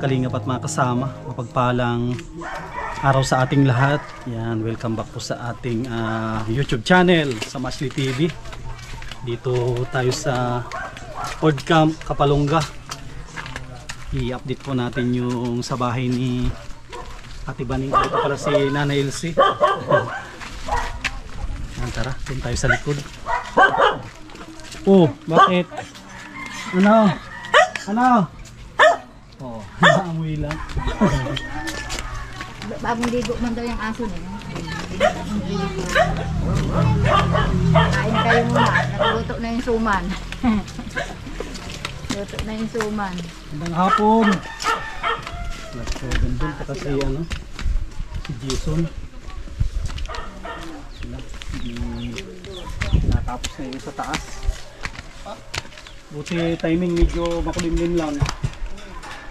kalingap at mga kasama, mapagpalang araw sa ating lahat. Yan, welcome back po sa ating YouTube channel sa Mashley TV. Dito tayo sa Ord Camp Kapalonga. I-update po natin yung sa bahay ni Ate Baning. Ito pala si Nana Elsie. Yan, tara, doon tayo sa likod. Oh, bakit? Ano? Ano? Oh, naamoy lang. Bagong ligo man daw yung aso niya. Kain kayo muna. Nagluto na yung suman. Luto na yung suman. Magandang hapon. So, gandun pa kasi ano, si Jason. Sila. Natapos na yung sa taas. Buti timing medyo makulimlim lang.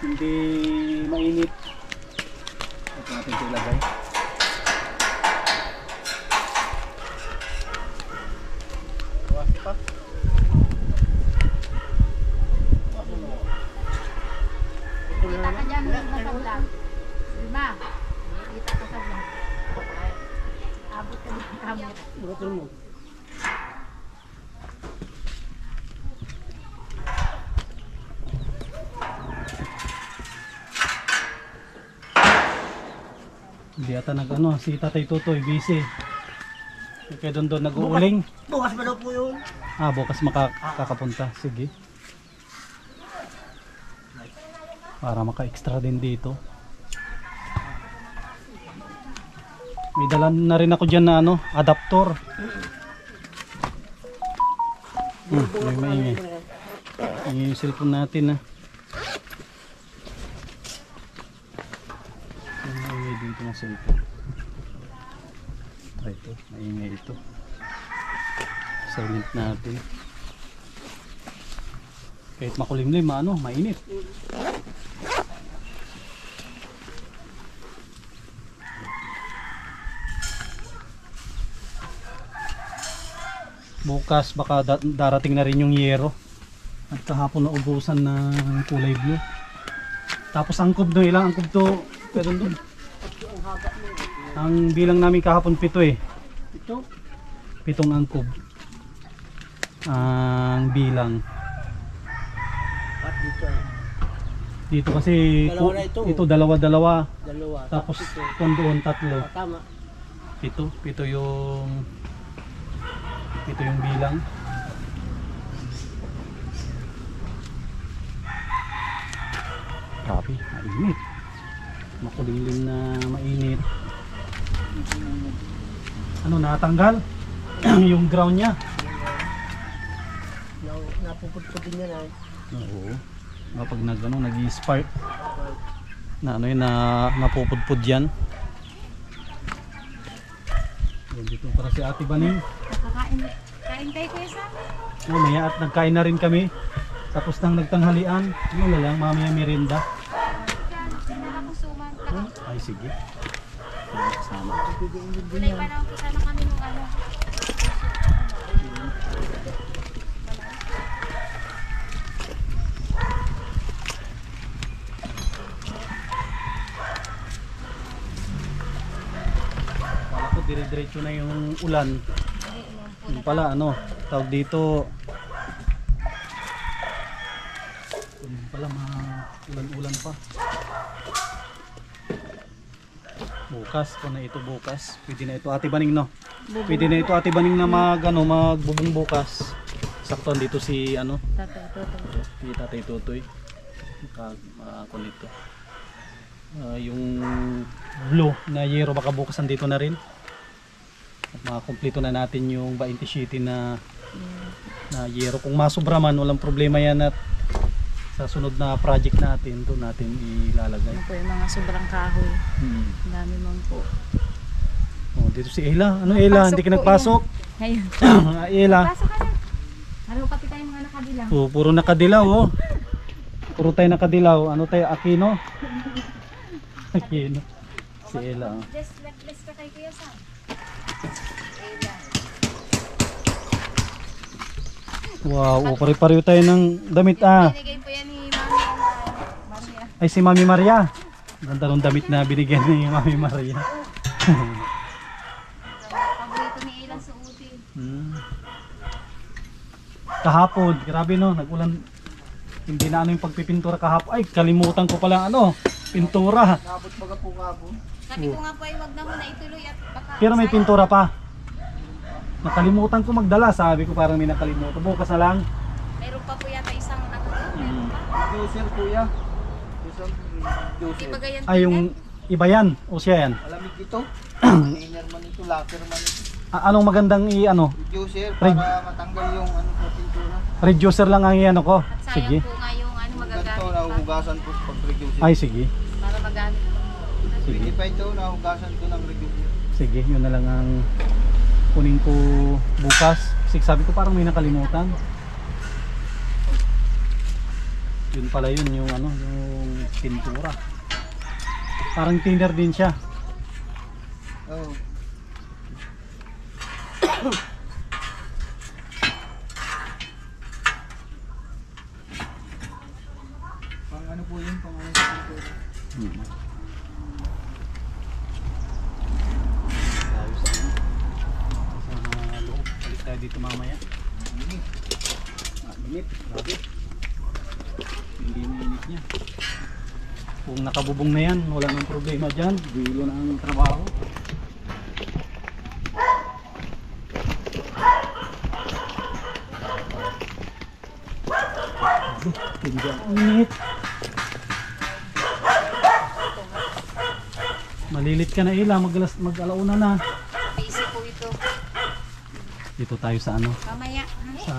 Hindi mainit. Ito natin ito ilagay. Bukas pa. Kita ka dyan sa vlog. Lima. Kita ka sa vlog. Abot ka dyan. Abot. Bukatin mo. Hindi ata nag-ano, si Tatay Totoy, busy. Kaya doon nag-uuling. Bukas ba daw po yun? Bukas makakapunta. Sige. Para maka-extra din dito. May dala na rin ako dyan na ano, adapter. May maingay. Maingay yung cellphone natin. Maingay dito na cellphone. Ito, maingay ito. Silent natin. Kahit makulimlim, mainit. Bukas baka darating na rin yung yero. At kahapon na ubusan ng kulay blue. Tapos angkob doon, ilang angkob to? Pero doon. Ang bilang namin kahapon 7 eh. 7 angkob. Ang bilang. At dito. Dito kasi Dalawa na ito. dalawa. Dalawa. Tapos ito. kung doon 3. Tama. 7 yung bilang. Grabe, mainit. Makulimlim na mainit. Ano, natanggal? Yung ground niya. Napupudpudin niya na. Oo. Kapag nag-spark na ano yun, na napupudpud yan. Yan, dito para si Ate Baning. Kain kayo kuya sa? Mamaya at nagkain na rin kami. Tapos nang nagtanghalian, wala lang, mamaya merienda. Sinala ko suman. Ay sige. Sama. Kulay pa na kita na kami nung ano. Kala ko dire-diretso na yung ulan. Yung pala tawag dito. Yung pala ulan-ulan pa. Bukas, kung na ito bukas, pwede na ito Ate Baning Pwede na ito Ate Baning na magbubong bukas. Sakto dito si si Tatay Totoy. Kung ito. Yung blue na yero baka bukas andito na rin. At makakumpleto na natin yung 27 na yero. Kung masubra man, walang problema yan at sa sunod na project natin, doon natin ilalagay. Ano po yung mga sobrang kahoy. Ang dami man po. Dito si Ella. Ano Ella? Hindi ka nagpasok? Ngayon. Ella. Pasok ka na. Ano pati tayo mga nakadilang. Puro nakadilaw Puro tayo nakadilaw. Ano tayo? Aquino? Aquino. Si Ella. Bless ka kay Kuya Sam. Wow, pare-pareho tayo ng damit Binigay po yan ni Mami. Ay, si Mami Maria. Ganda ng damit na binigyan ni Mami Maria. Paborito ni Ilan suotin. Kahapon, grabe no, nagulan. Hindi na ano yung pagpipintura kahapon. Ay, kalimutan ko pala ano, pintura. Nabot baga po kahapon. Sabi ko nga po ay wag na muna ituloy at baka Pero may sayang. pintura pa. Nakalimutan ko magdala, sabi ko parang may nakalimutan. Bukas na lang. Meron pa po yata isang ano. Juicer kuya. Juicer. Iba ganyan. Ay, yung iba yan, o siya yan. Malamig ito. Inner man ito, locker man ito. Anong magandang i-ano? Juicer Red- para matanggal yung ano po pintura. Reducer lang ang i-ano ko. At sayang Sige. po nga yung ano Ganito, magagamit pa. nahuhugasan ko pag reducer. Ay, sige. Para magamit pa. Sige. Hindi pa ito, nahugasan ko ng reducer. Sige, yun na lang ang kunin ko bukas. Kasi sabi ko parang may nakalimutan. Yun pala yun, yung ano, yung pintura. Parang thinner din siya. Oh. Pang ano po yun, pang ano sa pintura. Ayos, ano. Sa loob, balik tayo dito mamaya. Init, grabe. Hindi na init niya. Kung nakabubong na yan, wala nang problema dyan. Bilo na ang trabaho. Hindi ang init. Malilit ka na Ila, mag-alauna na. Busy po ito. Dito tayo sa ano, Mamaya. sa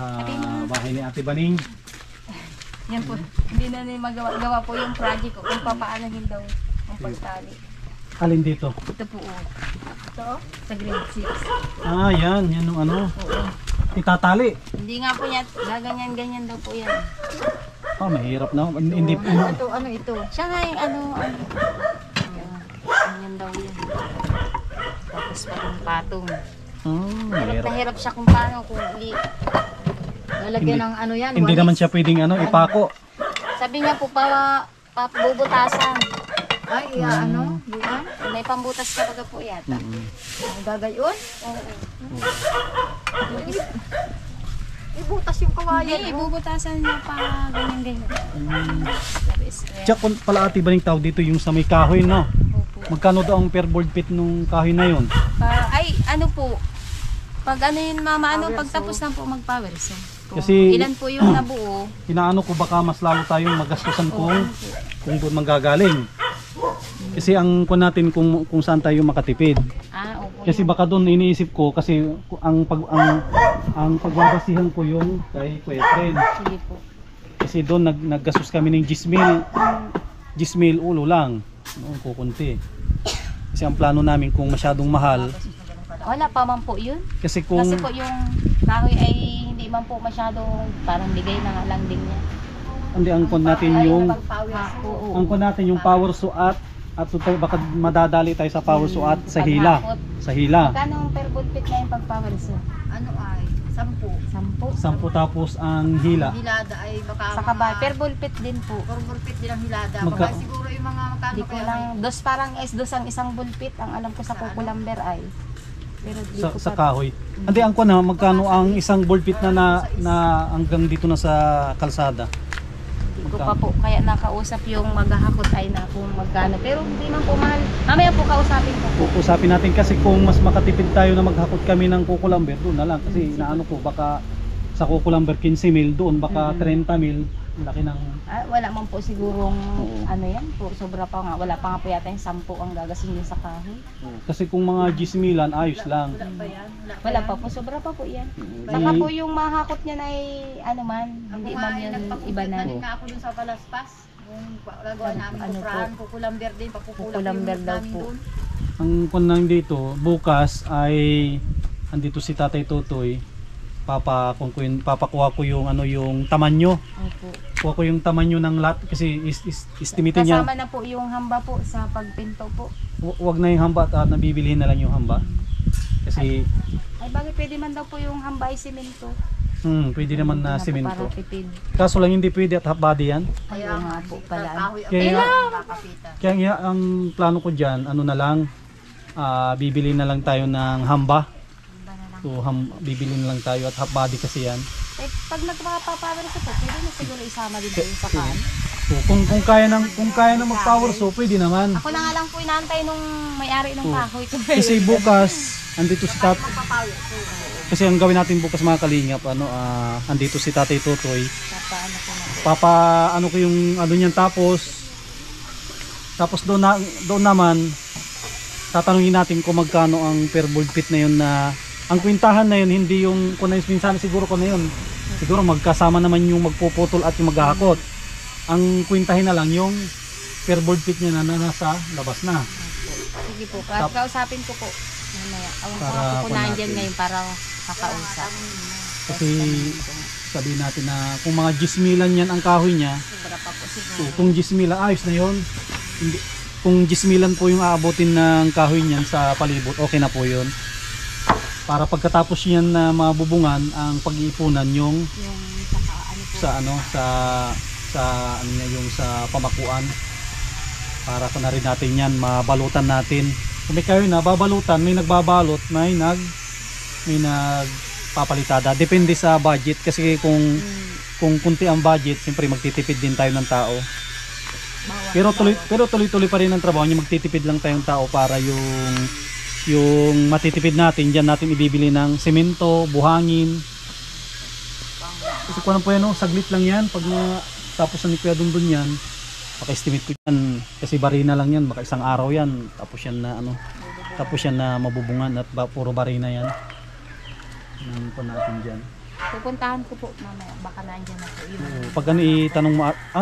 bahay ni Ate Baning. Yan po. Hindi na nila magawa po yung project ko kung papaanahin daw ang pagtali. Alin dito? Ito po. Ito sa grade 6. Ah, yan yung ano, Oo. itatali. Hindi nga po yan. Gaganyan-ganyan daw po yan. Ah, mahirap na. Hindi Ito, ano ito? Siya nga yung ano. Ayan. Ganyan daw yan. Tapos patong-patong. Hirap mahirap. na hirap siya kung paano kung lalagyan ng ano yan. Hindi walis. naman siya pwedeng ano, ipako. Sabi niya po bubutasan. Ay, ano? Buwan? May pambutas ka baga po yata. Gagayon? Oo. Ibutas yung kawayan. Hindi, ibubutasan niya pa ganyan-ganyan. Tapos, Tsaka kung pala Ate Baning tao dito yung sa may kahoy, no? opo. Magkano daw ang per board feet nung kahoy na yun? Ay, ano po, pag ano yun mama, ano, pagtapos lang po mag-power so. Kung Kasi- ilan po yung nabuo, Inaano ko baka mas lalo tayong magastusan kung doon manggagaling. Kasi ang kun natin kung saan tayo makatipid. opo. Kasi baka doon iniisip ko kasi ang pagbabasihan ko yung kay Kuwetren. Sige po. Kasi doon naggastos kami ng 10,000 ulo lang. No, kukunti. Kasi ang plano namin kung masyadong mahal, Wala pa man po yun. kasi kung Kasi po yung kahoy ay hindi man po masyadong parang bigay na nga lang din niya. hindi ang kun natin yung Oo. ang kun natin yung power suat at baka madadali tayo sa power suat sa hila. Paghakot. Sa hila. Magkano ang per bulpit na yung pag-power so? Ano ay, 10. 10. 10 tapos ang hila. Hilada ay baka Sa kabay, per bulpit din po. Purpurpit din ang hilada. Magka- Baka siguro yung mga magkano Hindi ko kaya lang, dos parang dos ang isang bulpit. Ang alam ko sa kukulamber ay. Pero di ko Sa pa- kahoy. Hindi ang kun na magkano ang isang ball pit na hanggang dito na sa kalsada. Hindi ko pa po kaya nakausap yung maghahakot ay na kung magkano. Pero hindi man po mahal. Mamaya po kausapin ko po. Usapin natin kasi kung mas makatipid tayo na maghakot kami ng kukulamber doon na lang kasi inaano ko baka sa kukulamber 15,000 doon baka 30,000 laki ng Wala man po sigurong Oo. ano yan po. Sobra pa nga. Wala pa nga po yata yung 10 ang gagasin yun sa kahoy. kasi kung mga 10,000 ayos lang. Wala pa po. Sobra pa po yan. Eh, Saka po yung mahakot niya na ay ano man. Hindi man yun iba na. Nanin nga ako dun sa Palaspas. Yung lagawan namin Ano kuprahan, kukulamber din, pakukulam Kukulamber yung daw namin po. dun. ang kun nang dito bukas ay andito si Tatay Totoy. Papakuha ko yung ano yung tamanyo. Opo. Kuha ko yung tamanyo ng lot kasi estimate niya. Kasama na po yung hamba po sa pagpinto po. Wag na yung hamba at nabibilhin na lang yung hamba. Kasi Ay bakit pwede man daw po yung hamba ay simento. Pwede naman na Hindi po simento. para tipid. Kaso lang hindi pwede at half body yan. Kaya nga po pala. Kahoy ang Kaya- makakapitan. Kaya ang plano ko dyan, ano na lang, bibili na lang tayo ng hamba. So bibili na lang tayo at half body kasi yan. Eh, pag nagpapapower ko po, pwede na siguro isama din kayo sa kan. So kung kaya na mag-power so pwede naman. Ako na nga lang po inaantay nung may-ari ng kahoy ko. Kasi bukas andito si kasi ang gawin natin bukas mga kalingap, andito si Tatay Totoy. Papaano ko na po. Ano ko yung ano niyan, tapos doon naman tatanungin natin kung magkano ang per board feet na yun, na ang kwintahan na yun, hindi yung kung na minsan siguro ko na yun. Siguro magkasama naman yung magpuputol at yung maghahakot. Ang kwintahin na lang yung per board feet niya na nasa labas na. Sige po, kausapin ko po. Mamaya. Awang ko Para nga po po nandyan natin. ngayon para kakausap. Kasi sabihin natin na kung mga 10,000 yan ang kahoy niya, Sobra pa po so siguro. kung 10,000 ayos na yun. Hindi, kung 10,000 po yung aabotin ng kahoy niyan sa palibot, okay na po yun. Para pagkatapos yan na mabubungan, ang pag-iipunan yung Yung saka ano po. sa ano niya, yung sa pamakuan. Para ko na rin natin yan, mabalutan natin. Kung may kahoy na babalutan, may nagbabalot, may nagpapalitada. Depende sa budget kasi kung kunti ang budget, siyempre magtitipid din tayo ng tao. Pero tuloy-tuloy pa rin ang trabaho niya, magtitipid lang tayong tao para yung matitipid natin, diyan natin ibibili ng semento, buhangin. Kasi kung ano po yan, saglit lang yan. Pag tapos na ni Kuya Dundun yan, paka-estimate ko yan. Kasi barina lang yan, baka isang araw yan. Tapos yan na mabubungan at puro barina yan. Ano po natin dyan. Pupuntahan ko po mamaya. Baka nandyan na po yun. Pag ano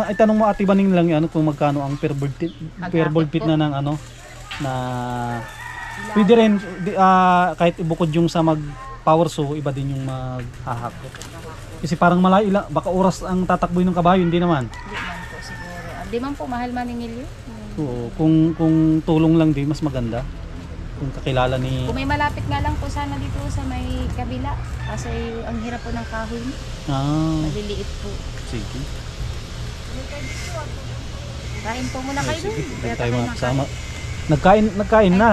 itanong mo Ate Baning lang yan, kung magkano ang per board feet na ng ano na pwede rin kahit ibukod yung sa mag power saw, iba din yung maghahakot. Kasi parang malayo lang, baka oras ang tatakboy ng kabayo, hindi naman. Hindi man po siguro. Di man po mahal maningil yun. Oo, kung tulong lang din mas maganda. Kung kakilala ni Kung may malapit nga lang po sana dito sa may kabila. Kasi ang hirap po ng kahoy. Maliliit po. sige. Kain po muna kayo Sige, dun. doon tayo magsama. Nagkain na.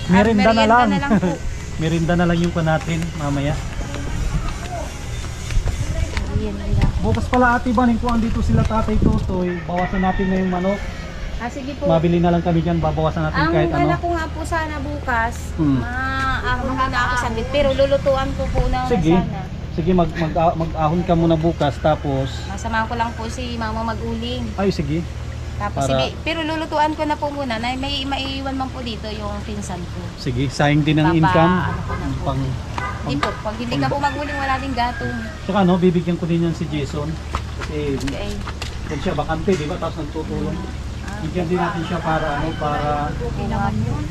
Merienda na lang. Merienda na lang yung pa natin mamaya. Bukas pala Ate Baning, kung andito sila Tatay Totoy, bawasan natin na yung manok. Sige po. Mabili na lang kami dyan, babawasan natin Ang kahit ano. wala ko nga po sana bukas, Hmm. maahon muna ako sandit. Pero lulutuan ko po na Sige. sana. Sige, mag-ahon ka muna bukas, tapos Masamahan ko lang po si mama mag-uling. ay sige. Tapos Para- pero lulutuan ko na po muna na may maiiwan man po dito yung pinsan ko. Sige, sayang din ang Papa, income. ano ko na po. Pang Hindi po, pag hindi ka po mag-uling wala ding gatong. saka no, bibigyan ko din yan si Jason. Kasi Okay. kung siya bakante, di ba? Tapos nagtutulong. Bigyan din natin siya para Okay naman yun.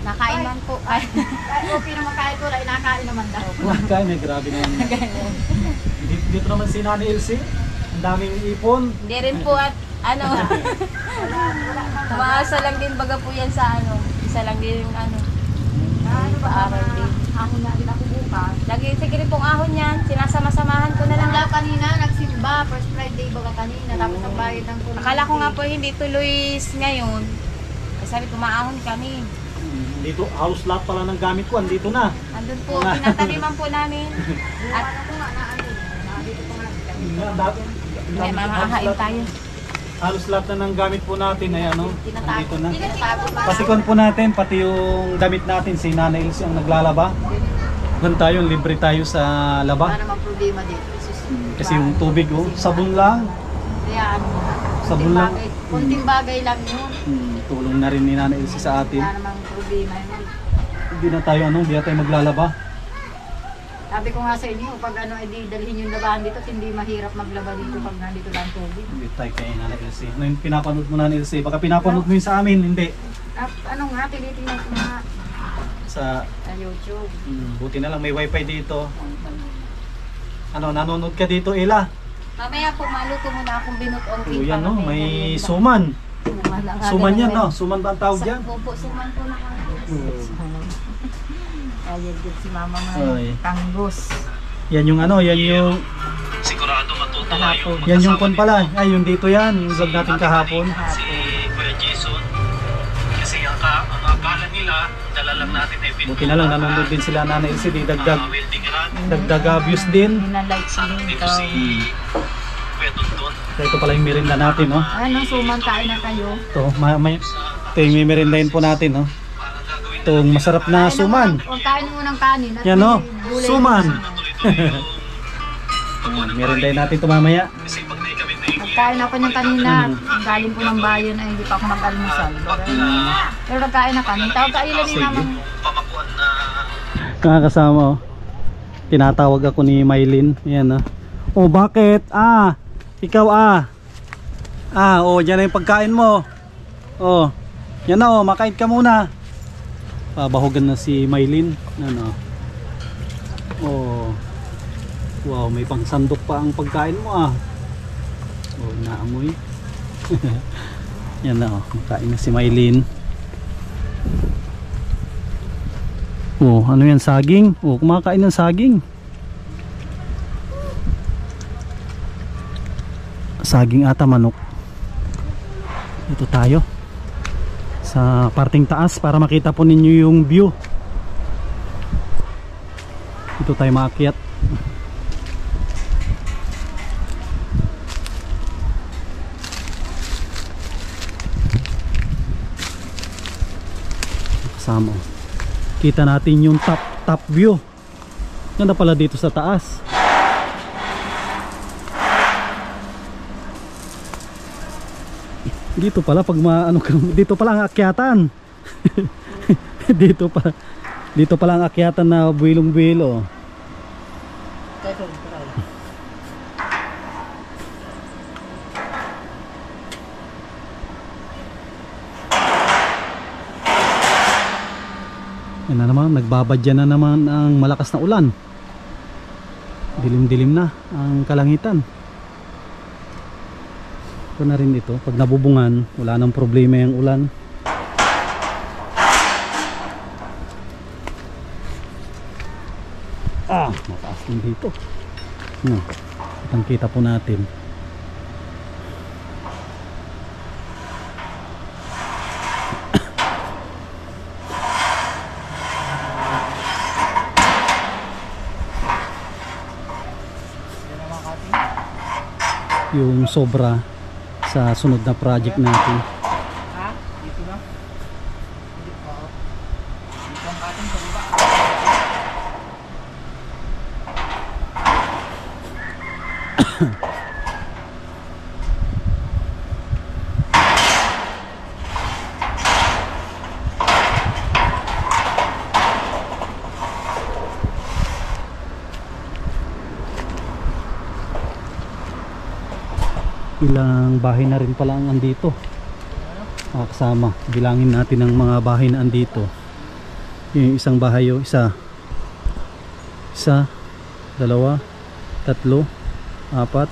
Nakain man po. Ay, Okay naman kahit wala, inakain naman daw. Kaya may grabe na yan. Dito naman si Nani Elsie. Ang daming ipon. hindi rin po at ano. Umaasa lang din baga po yan sa ano. Isa lang din yung ano. Paaral din. Ako na din ako bukas. Lagi sige rin pong ahon yan. Sinasama-samahan ko na lang. Wala kanina, nagsimba, first Friday baga kanina, tapos ang bayad ng kulang. Akala ko nga po hindi tuloy ngayon. Kasi sabi ko maahon kami. Dito, house lot pala ng gamit ko. Andito na. Andun po, tinataniman po namin. At may mamahain tayo. Halos lahat na ng gamit po natin ay ano, andito na. Tinatago pa. Pasikon po natin, pati yung damit natin, si Nana Elsie ang naglalaba. Doon tayo, libre tayo sa Wala laba. namang problema dito. Kasi yung tubig, sabon lang. Kaya ano, Sabon lang. kunting bagay lang yun. Tulong na rin ni Nana Elsie sa atin. Wala namang problema yun. Hindi na tayo, hindi na tayo maglalaba. Sabi ko nga sa inyo, pag ano, edi dalhin yung labahan dito, at hindi mahirap maglaba dito pag nandito lang tubig. Hindi tayo kay Nana Elsie. Ano yung pinapanood mo Nana Elsie? Baka pinapanood mo yun sa amin, hindi. At ano nga, tinitingnan ko nga Sa, sa YouTube. buti na lang may wifi dito. Ano, nanonood ka dito, Ella? Mamaya po maluto muna akong binutong O yan no, may suman. Suman yan no, suman ba ang tawag dyan? Opo, suman po na kami. Ayan din si mama Ay. mga tanggos. Yan yung ano, yan yung Sigurado matutuwa yung yan yung kon magkasama pala. nito. Ay, yung dito yan, yung vlog natin Ate kahapon. Maring at si Kuya Jason. Kasi ang akala nila, dala lang natin Buti na lang nanonood din sila Nanay LCD, dagdag welding rod. views din. Ninalight Sana din dito ito. si Kuya Dondon. So, ito pala yung merinda natin, no? Ano, suman kain na kayo. Ito, ito yung may merindahin po natin, no? Para gagawin Itong masarap na suman. Huwag kain mo ng kanin. At Yan, no? may gulay Suman. na- tuloy-tuloy yung pagkuha ng Merindahin bahay. natin ito mamaya. Kasi pag naikawin na yung Nagkain ako ng kanina. Galing ko ng bayan ay hindi pa ako nag-almusal. Pero nagkain na kanin. Tawag ka ilan ni Sige. naman. pamakuan na Kakasama, oh. Tinatawag ako ni Mylene. Ayan, ah. Oh, bakit? Ah, ikaw oh, dyan na yung pagkain mo. Oh, yan na, oh, makain ka muna. Pabahugan na si Mylene. Ano? Oh. Wow, may pangsandok pa ang pagkain mo, ah. Oh, naamoy. Yan na, oh, makain na si Mylene. Oh, ano yan, saging? Oh, kumakain ng saging. Saging ata manok. Ito tayo sa parting taas para makita po ninyo yung view. Ito tayo maakyat. Kasama. Kita natin yung top view. Ganda pala dito sa taas. Dito pala pag dito pala ang akyatan. dito pala ang akyatan na buwilong-buwilo. Yan na naman, nagbabadya na naman ang malakas na ulan. Dilim-dilim na ang kalangitan. Ito na rin ito, pag nabubungan, wala nang problema yung ulan. Mataas din dito. Kitang kita po natin. Yung sobra sa sunod na project natin. Dito na. Oo. Dito ang cutting sa baba. Ilang bahay na rin pala ang andito. Kasama, bilangin natin ang mga bahay na andito. Yung isang bahay, yung isa, dalawa, tatlo, apat,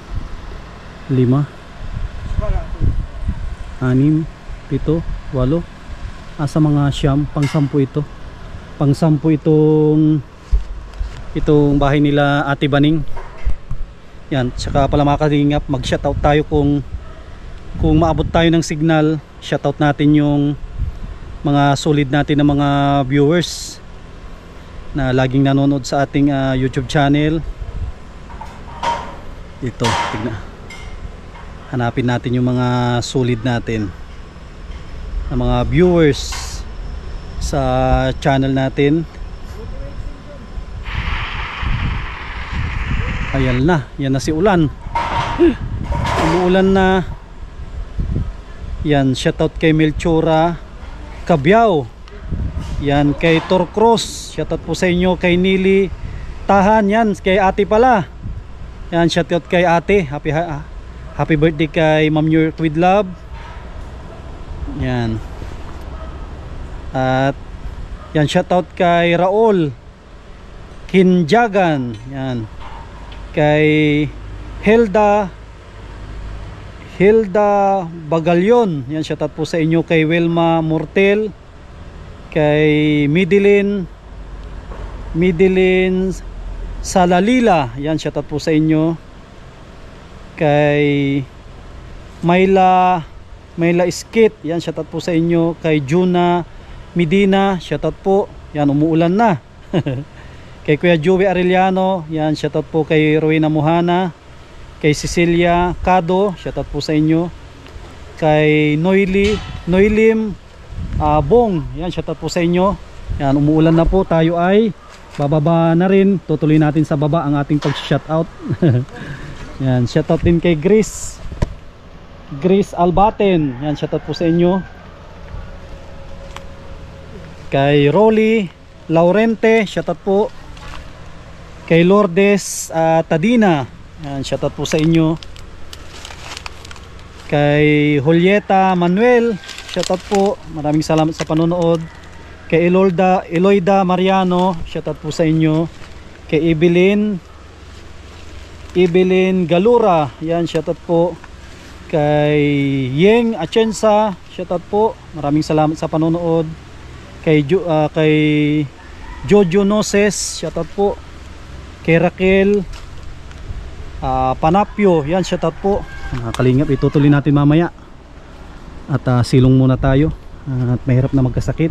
lima, anim, pito, walo, asa mga siyam, pang-sampu ito. Pang-sampu itong bahay nila Ate Baning. Yan, tsaka pala mga kalingap, mag-shoutout tayo kung maabot tayo ng signal. Shoutout natin yung mga solid natin na mga viewers na laging nanonood sa ating YouTube channel. Ito, tignan. Hanapin natin yung mga solid natin na mga viewers sa channel natin. Ayan na, yan na si ulan. Umuulan na. Yan, shoutout kay Melchora Cabiao. Yan, kay Torcross. Shoutout po sa inyo, kay Nili Tahan. Yan, kay ate pala. Yan, shoutout kay ate. Happy birthday kay Ma'am York with Love. Yan. At yan, shoutout kay Raul Kinjagan. Yan. Kay Hilda Bagalyon. Yan, shoutout po sa inyo. Kay Wilma Mortel, kay Midilin Salalila, yan, shoutout po sa inyo. Kay Myla Iskit, yan, shoutout po sa inyo. Kay Juna Medina, shoutout po. Yan, umuulan na. Kay Kuya Joey Arellano, yan, shoutout po kay Rowena Mohana. Kay Cecilia Cado, shoutout po sa inyo. Kay Noylim Bong, yan, shoutout po sa inyo. Yan, umuulan na po, tayo ay bababa na rin. Tutuloy natin sa baba ang ating pag-shoutout. Yan, shoutout din kay Grace Albaten, yan, shoutout po sa inyo. Kay Rolly Laurente, shoutout po. Kay Lourdes Tadina, yan, shoutout po sa inyo. Kay Julieta Manuel, shoutout po, maraming salamat sa panonood. Kay Eloida Mariano, shoutout po sa inyo. Kay Evelyn Galura, yan, shoutout po. Kay Yeng Achensa, shoutout po, maraming salamat sa panonood. Kay Jojo Noses, shoutout po. Kay Raquel Panapio, yan, shoutout po. Mga kalingap, itutuloy natin mamaya. At silong muna tayo. At mahirap na magkasakit.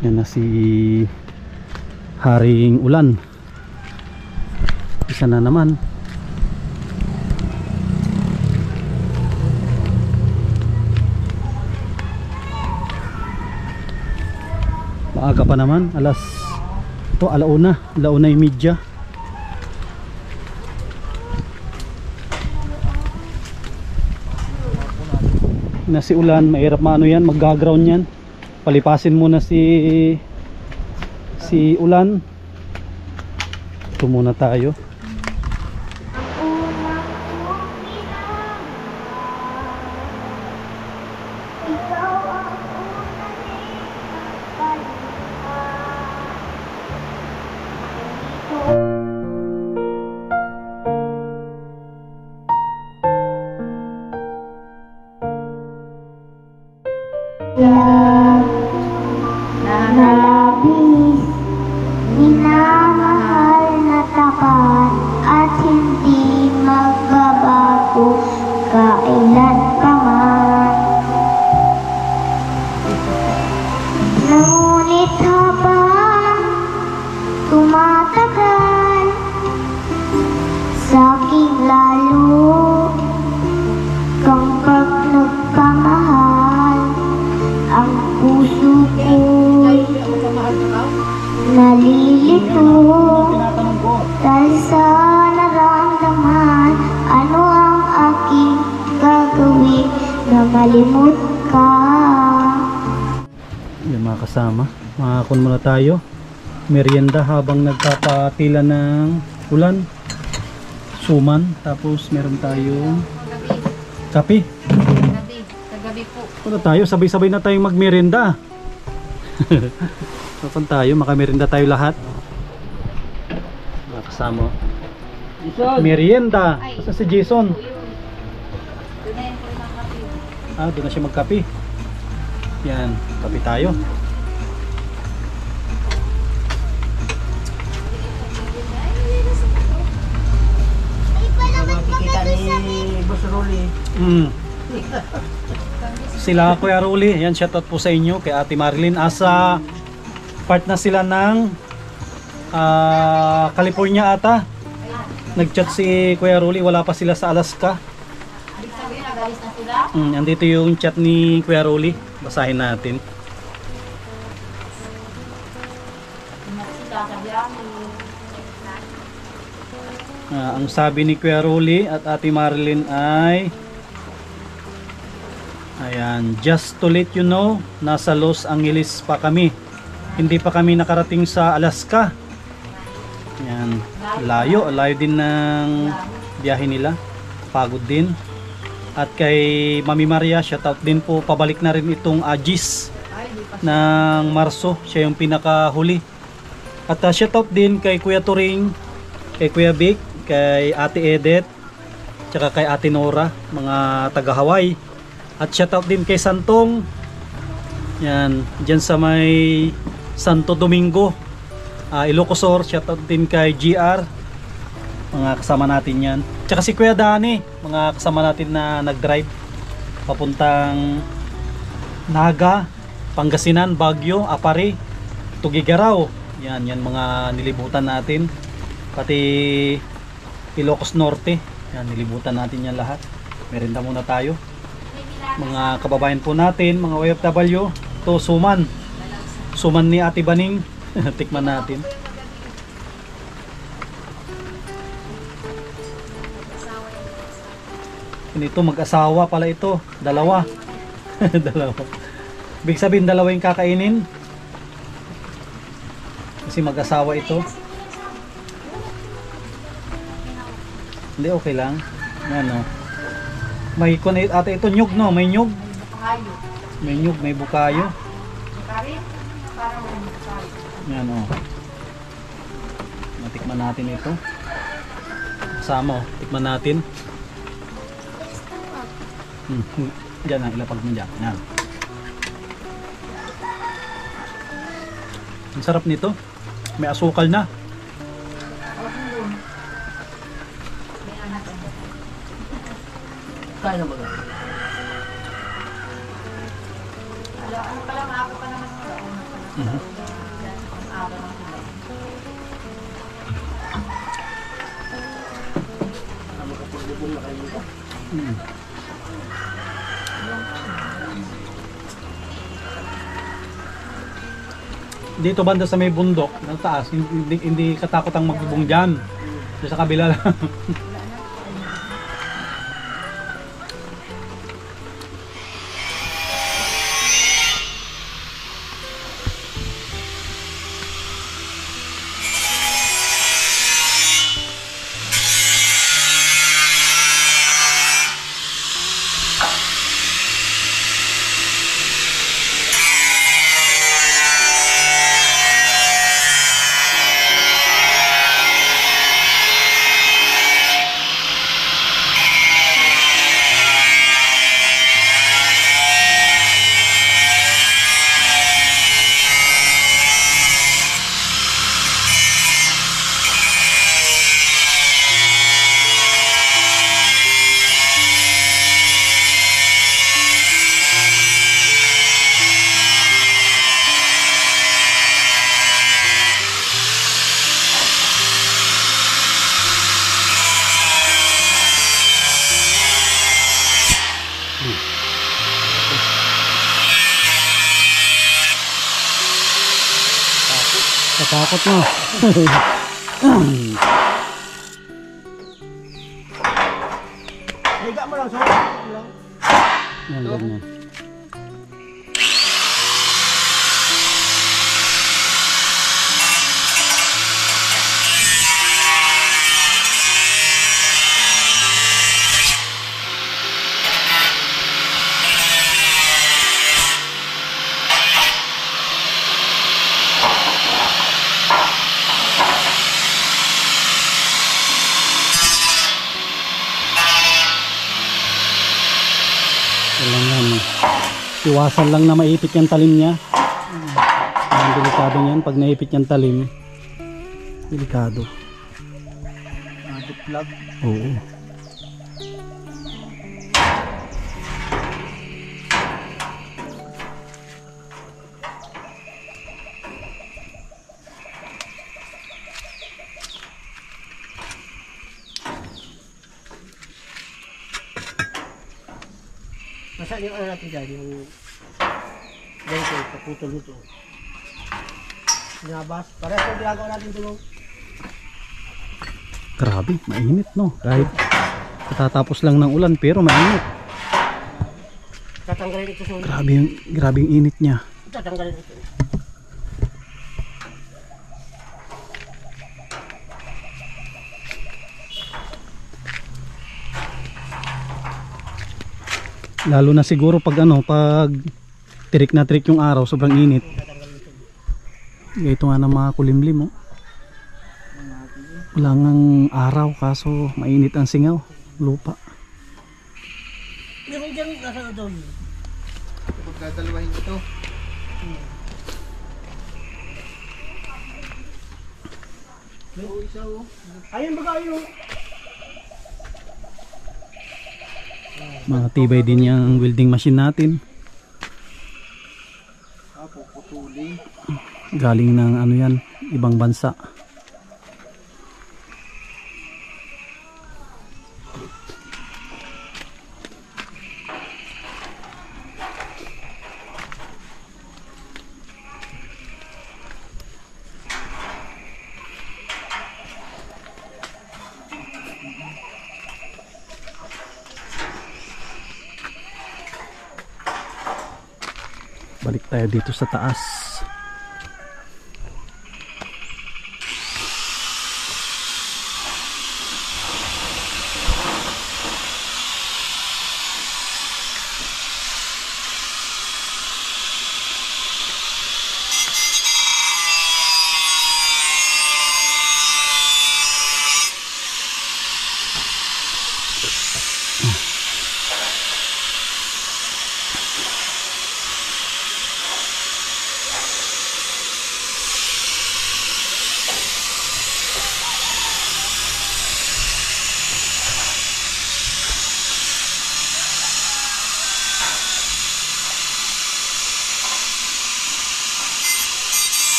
Yan na si Haring Ulan. Isa na naman. Maaga pa naman, alauna yung media. Na si Ulan, mahirap maano yan, mag-ground yan. Palipasin muna si Ulan. Ito muna tayo. Nalabis, minamahal na tapat at hindi magbabago kailan pa man. Ngunit habang tumatagal, sa'king lalo kang pag nagpamahal, ang puso ko'y nalilito dahil sa naramdaman. Ano ang aking gagawin na malimot ka? Yan mga kasama, makakon muna tayo. Merienda habang nagpapatila ng ulan. Suman, tapos meron tayong kape. Kagabi po. Ano tayo, sabay-sabay na tayong magmerienda. Kapan tayo, makamerienda tayo lahat. Mga kasama. Merienda. Asa si Jason? Doon na siya magkape. Yan, kape tayo. Makikita ni Boss Rolly. Sila Kuya Rolly, yan, shoutout po sa inyo. Kay Ate Marilyn, asa part na sila ng California ata. Nag-chat si Kuya Rolly, wala pa sila sa Alaska. Andito yung chat ni Kuya Rolly, basahin natin. Ang sabi ni Kuya Rolly at Ate Marilyn ay, ayan, just to let you know, nasa Los Angeles pa kami. Hindi pa kami nakarating sa Alaska. Ayan, layo din ng biyahe nila. Pagod din. At kay Mami Maria, shoutout din po. Pabalik na rin itong Agis ng Marso. Siya yung pinakahuli. At shoutout din kay Kuya Turing, kay Kuya Vic, kay Ate Edith, tsaka kay Ate Nora, mga taga Hawaii. At shoutout din kay Santong. Yan, dyan sa may Santo Domingo, Ilocosor. Shoutout din kay GR. Mga kasama natin yan. Tsaka si Kuya Dani, mga kasama natin na nag-drive papuntang Naga, Pangasinan, Baguio, Apari, Tugigaraw. Yan mga nilibutan natin. Pati Ilocos Norte. Yan, nilibutan natin yan lahat. Merinda muna tayo. Mga kababayan po natin, mga OFW, to suman ni Ate Baning. Tikman natin. Ito mag-asawa pala ito, dalawa. Dalawa. Ibig sabihin dalawa yung kakainin. Kasi mag-asawa ito. Hindi, okay lang. Yan o. May kunit ate ito, nyug no? May nyug. Bukayo. May nyug, may bukayo. Bukari? Parang bukayo. Yan o. Matikman natin ito. Kasama o. Tikman natin. Diyan na, ilapag mo dyan. Yan. Ang sarap nito. May asukal na. Kaya na mga. Ano pala, maaga pa naman sila. Ang araw ng sila. Dito banda sa may bundok, ng taas, hindi katakot ang magbubong dyan. Sa kabila lang. Katakot mo. Higa mo lang, sorry. Yan, ganyan. Iwasan lang na maipit yung talim niya. Ang delikado niyan pag naipit yung talim. Delikado. Plug. Oo. Nasaan yung ano natin dyan, yung ganito, kaputol nito. Nabas. Parehas yung ginagawa natin tulong. Grabe, mainit no. Kahit katatapos lang ng ulan pero mainit. Tatanggalin ito sa ulo. Grabe yung init niya. Tatanggalin ito. Lalo na siguro pag pag tirik na tirik yung araw, sobrang init. Ito nga ng mga kulimlim oh. Wala ngang araw kaso mainit ang singaw, lupa. Yung Kapag dadalawahin ito. Ayun ba kayo? Mga tibay din yung welding machine natin. Puputuli. Galing ng ano yan, ibang bansa. Balik tayo dito sa taas.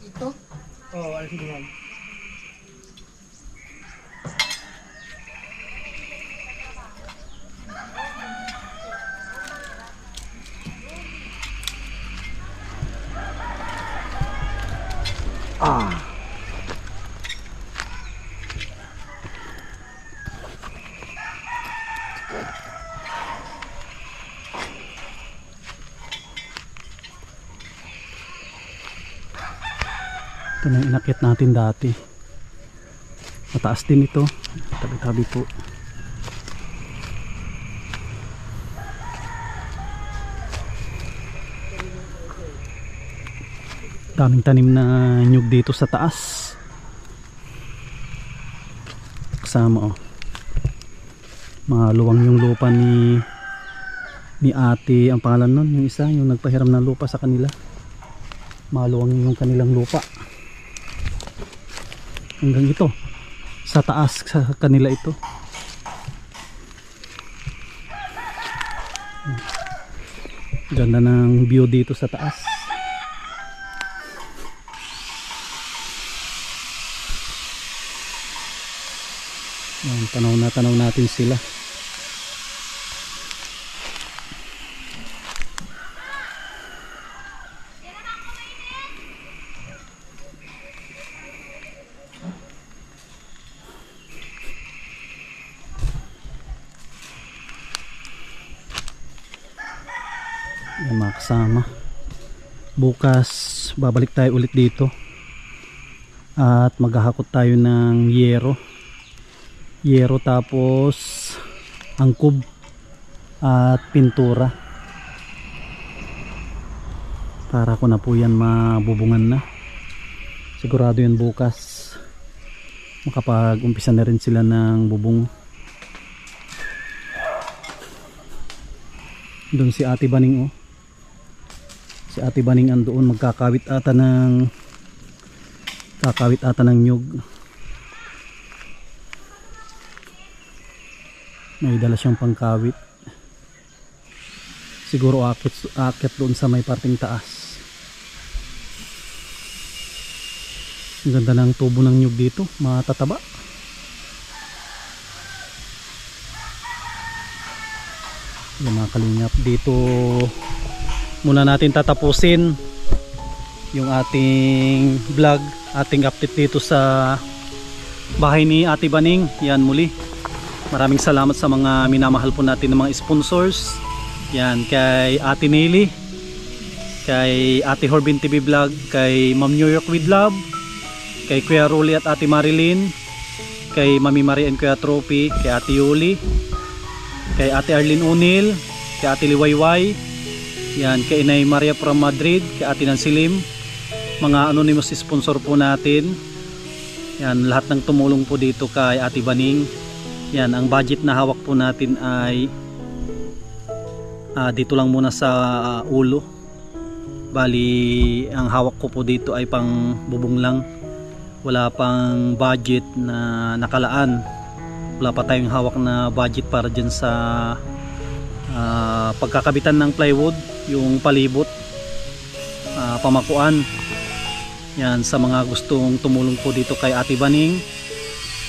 Ito? Oo, alas mo yan. Ito na yung inakyat natin dati. Mataas din ito. Tabi-tabi po. Daming tanim na nyug dito sa taas. Kasama maluwang yung lupa ni ate. Ang pangalan nun, yung isa, yung nagpahiram ng lupa sa kanila. Maluwang yung kanilang lupa. Hanggang ito sa taas sa kanila ito. Ganda ng view dito sa taas. Yan, tanaw natin sila. Yan mga kasama, bukas babalik tayo ulit dito at maghahakot tayo ng yero tapos angkob at pintura para ko na po yan mabubungan na. Sigurado yan bukas makapag umpisa na rin sila ng bubong. Doon si Ate Baning si Ate Baning andoon magkakawit ata ng nyug. May dala siyang pangkawit. Siguro akit doon sa may parting taas. Ang ganda ng tubo ng nyug dito, matataba. Yung mga kalingap dito muna natin tatapusin yung ating vlog, ating update dito sa bahay ni Ate Baning. Yan muli. Maraming salamat sa mga minamahal po natin ng mga sponsors. Yan kay Ate Nelly, kay Ate Horbin TV Vlog, kay Ma'am New York with Love, kay Kuya Rolly at Ate Marilyn, kay Mami Marie and Kuya Trophy, kay Ate Yuli, kay Ate Arlene Unil, kay Ate Liwayway, yan, kay Inay Maria from Madrid, kay Ate Nancy Lim, mga anonymous sponsor po natin. Yan, lahat ng tumulong po dito kay Ate Baning. Yan, ang budget na hawak po natin ay dito lang muna sa ulo. Bali, ang hawak ko po dito ay pang bubong lang. Wala pang budget na nakalaan. Wala pa tayong hawak na budget para dyan sa pagkakabitan ng plywood, yung palibot, pamakuan. Yan, sa mga gustong tumulong po dito kay Ate Baning.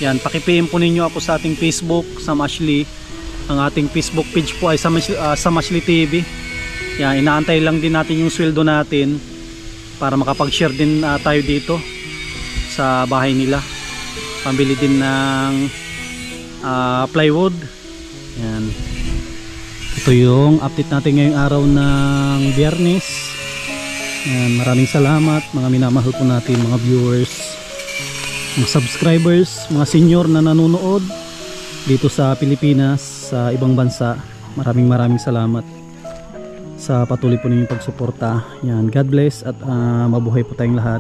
Yan, paki-PM po ninyo ako sa ating Facebook, Sam Ashley. Ang ating Facebook page po ay Sam Ashley TV. Yan, inaantay lang din natin yung sweldo natin para makapag-share din tayo dito sa bahay nila. Pambili din ng plywood. Yan. Ito yung update natin ngayong araw ng Biyernes. Yan, maraming salamat mga minamahal po natin mga viewers, mga subscribers, mga senior na nanonood dito sa Pilipinas, sa ibang bansa. Maraming salamat sa patuloy po ninyong pagsuporta. Yan, God bless at mabuhay po tayong lahat.